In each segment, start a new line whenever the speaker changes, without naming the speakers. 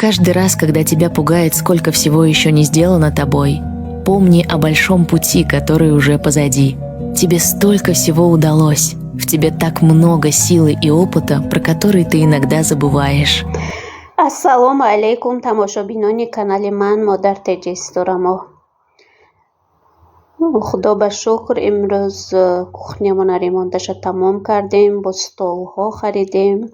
Каждый раз, когда тебя пугает, сколько всего еще не сделано тобой, помни о большом пути, который уже позади. Тебе столько всего удалось. В тебе так много силы и опыта, про который ты иногда забываешь.
Ассалому алейкум, тамошобинони канали ман модар теҷисторамо. худо ба шукр имрӯз кухнямо ремонташа тамом кардем, бо столҳо харидем,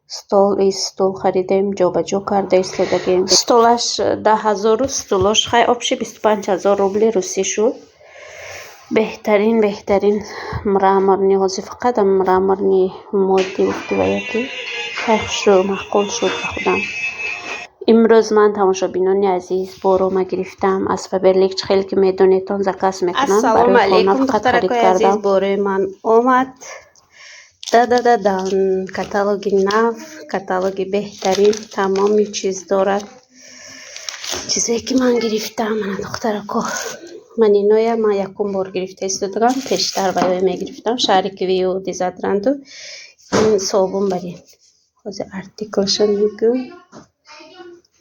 стул харидем, ҷобаҷо карда истодагем. Столаш 10,000, стулош хай обши 25,000 рубли русӣ шуд. беҳтарин мраморни ҳози фақат мраморни моддӣ уфтиваяки хай хушрӯ маъқул шуд ба худам. имрӯз ман тамошобинони азиз борома гирифтам аз Faberlic. хеле ки медонедон заказ мекунам.
Ассалому алейкум,
духтаракои азиз, бораи ман омад. Дадададан каталоги нав, каталоги беҳтарин, тамоми чиз дорад. Чизое ки ман гирифтам, мана духтарако. Ман иноя ман якум бор гирифта истодагам, пештар ваё мегирифтам, шаҳри Квиу Дизадранду. ин собун барин ҳозир артиклаша мегӯм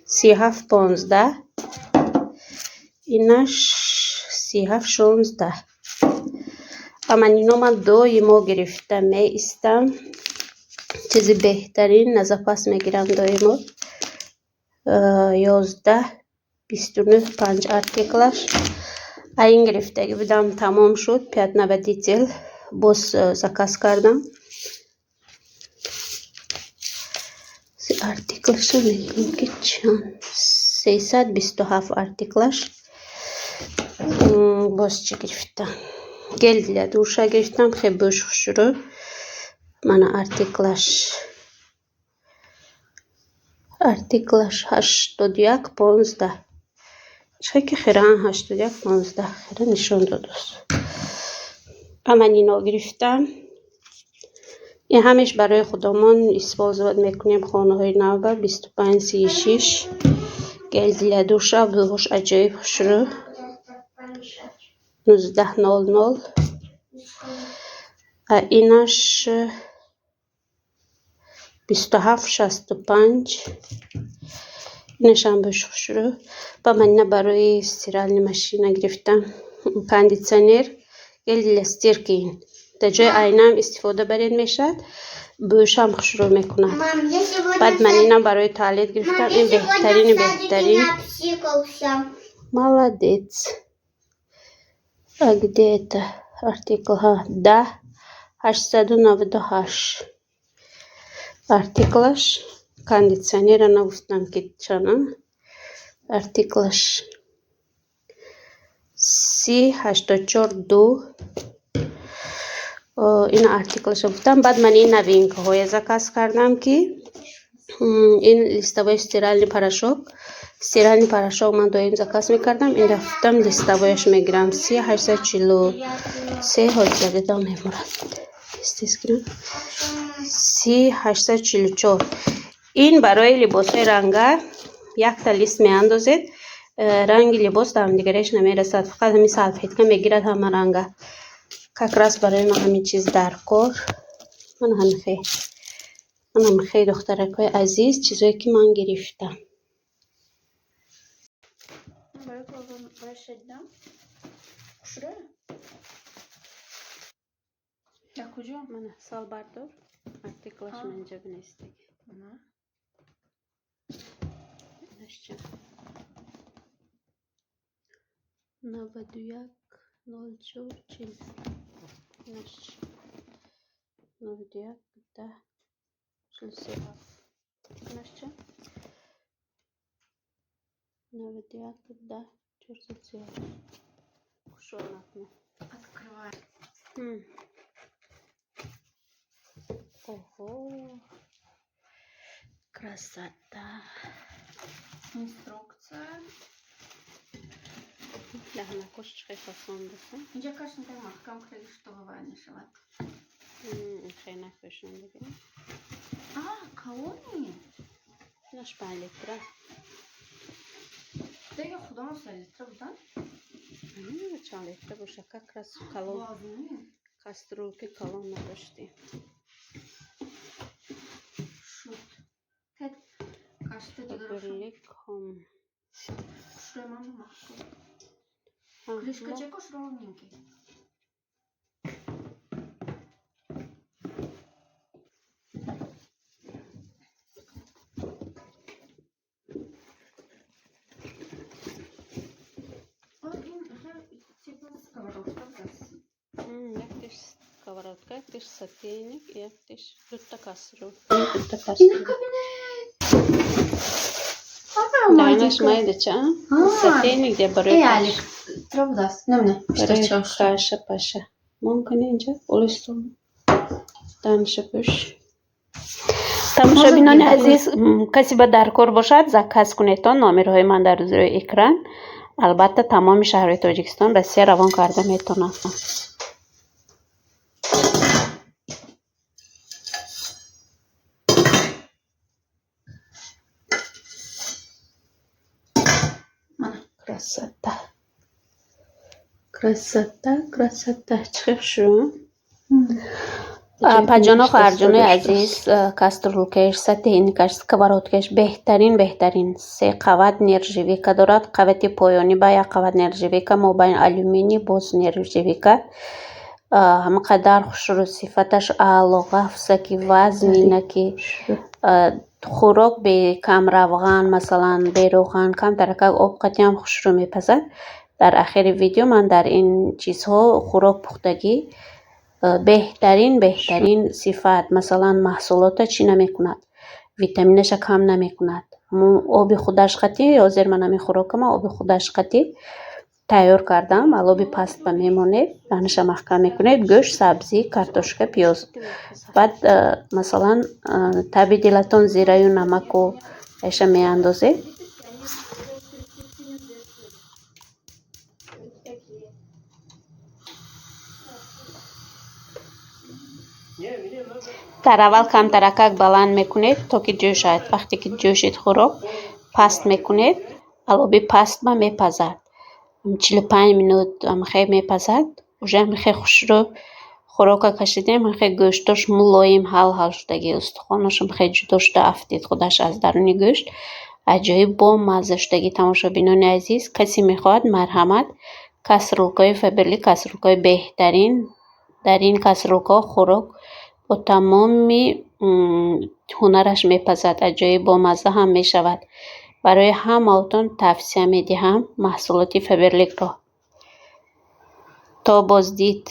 37,15, инаш 37,16. ман ино ман доимо гирифта меистам. чизи беҳтарин назапас мегирам доимо. 11, 29, 5 артиклаш. ин гирифтаги будам, тамом шуд. пятнавадитель боз заказ кардам. артиклаша мегӯм ки чанд 327 артиклаш. боз чӣ гирифтам? гел для душа гирифтам, хеле бӯшхушрӯ. мана артиклаш 81,15. чӣ ки хиран 81,15 хира нишон додааст. ман ино гирифтам. ин ҳамеш барои худомон использоват мекунем хонаҳои навба. 25,36 гел для душа бӯш аҷоиб хушрӯ. 19,00. инаш 27,65. инашам бӯш хушрӯ. ман ина барои стиральни машина гирифтам. кондитсионер гел для стирки. дар ҷои айнам истифода баред мешавад, бӯшам хушрӯ мекунад. баъд ман инам барои туалет гирифтам. ин беҳтарин. молодец. где это артикл? 10, 898 артиклаш. кондитсионера нагуфтам ки чана. артиклаш 30,84,2. ин артиклаша гуфтам. баъд ман ин новинкаҳоя заказ кардам ки ин листовой стиральный порошок. стиральный порошок ман доим заказ мекардам. ин рафтам листовояш мегирам. 30,843 ҳоҷиядам мемурад. 30,844. ин барои либосҳои ранга якта лист меандозед. ранги либос ба ҳамдигараш намерасад, фақат ҳамин салфетка мегирад ҳама ранга. как раз барои ман ҳамин чиз дар кор. ман ҳамихе духтаракои азиз, чизое ки ман гирифтам. якуҷо мана салбардор артиклаш менҷа бинестик. инашча 91,04,40. инаш 91,10,47. инашча 91,10,47. кушонатме.
Открывай.
Ого, красота.
Инструкция.
Ляхна кошечка фасон даса.
Инҷа каш мекунем маҳкам хеле што вавай мешавад.
хеле нахӯшон бигирем.
Калони.
инаш 5 литра.
дега худомо 3 литра будан.
чанд литра боша. как раз калон. каструлки калон надоштем.
шуд. Тед каш Açtı digər olsun.
birlik ham.
Şuraya mamı mahkum.
Ha,
Krышка чеко ровненький. Типа сковородка взялся.
jak też skовородка, jak też сотейник, jak też тут кастрюля. Тут кастрюля. Да, нажимай, ча. Сотейник где баре.
Алик, трубдас. Ne? İşte çaş.
Kaşa paşa. Mumkin ince oluşsun. Tanışıpış. тамошобинони азиз, касе ба даркор бошад заказ кунедтон номерҳои ман дар рӯи экран. албатта тамоми шаҳрҳои тоҷикистон Россия равон карда метавонад. красота красота красота чиқиб шу паҷоноқ арҷонои азиз, каструлкаш, сотейникаш, сковородкаш беҳтарин се қават нержавейка дорад. қавати поёнӣ ба як қават нержавейка мобайни алюминий боз нержавейка ҳама қадар хушрӯ сифаташ аъло ғафса ки вазмина ки хӯрок бе камравған масалан берӯған камтаракак об қатъиан хушрӯ мепазад. дар ахири видео ман дар ин чизҳо хӯрок пухтагӣ беҳтарин сифат масалан маҳсулота чӣ намекунад, витаминаша кам намекунад. оби худаш қатӣ ҳозир ман ҳамин хӯрокама оби худаш қатӣ тайёр кардам. алоби паста мемонед, даҳнаша маҳкам мекунед, гӯшт, сабзӣ, картошка, пиёз. баъд масалан таби дилатон зираю намаку эша меандозед. дар аввал камтаракак баланд мекунед то ки ҷӯшад. вақте ки ҷӯшид хӯрок паст мекунед, алоби паст ба мепазад 45 минут амахе мепазад. уже амахе хушрӯ хӯрока кашидем, амахе гӯштош мулоим ҳал шудагӣ, устухонош амахе ҷудо шуда афтид худаш аз даруни гӯшт. аҷоиб бо мазза шудагӣ. тамошобинони азиз, касе мехоҳад марҳамат, каструлкаи Фаберлик каструлкаи беҳтарин. дар ин каструлка хӯрок бо тамоми ҳунараш мепазад, аҷоиб бомазза ҳам мешавад. барои ҳамаотон тавсия медиҳам маҳсулоти Фаберликро. то боздид.